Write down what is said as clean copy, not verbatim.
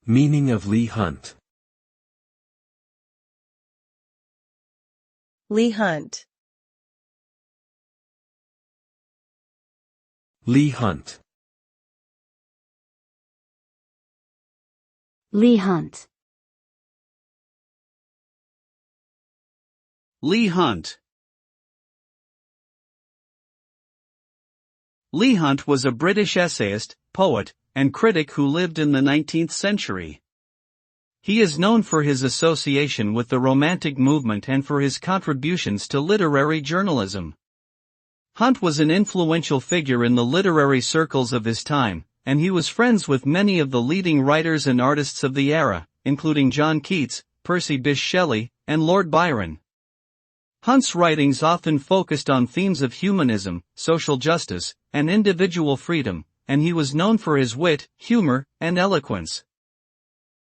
Meaning of Leigh Hunt. Leigh Hunt. Leigh Hunt. Leigh Hunt. Leigh Hunt. Leigh Hunt was a British essayist, poet, and critic who lived in the 19th century. He is known for his association with the Romantic movement and for his contributions to literary journalism. Hunt was an influential figure in the literary circles of his time, and he was friends with many of the leading writers and artists of the era, including John Keats, Percy Bysshe Shelley, and Lord Byron. Hunt's writings often focused on themes of humanism, social justice, and individual freedom, and he was known for his wit, humor, and eloquence.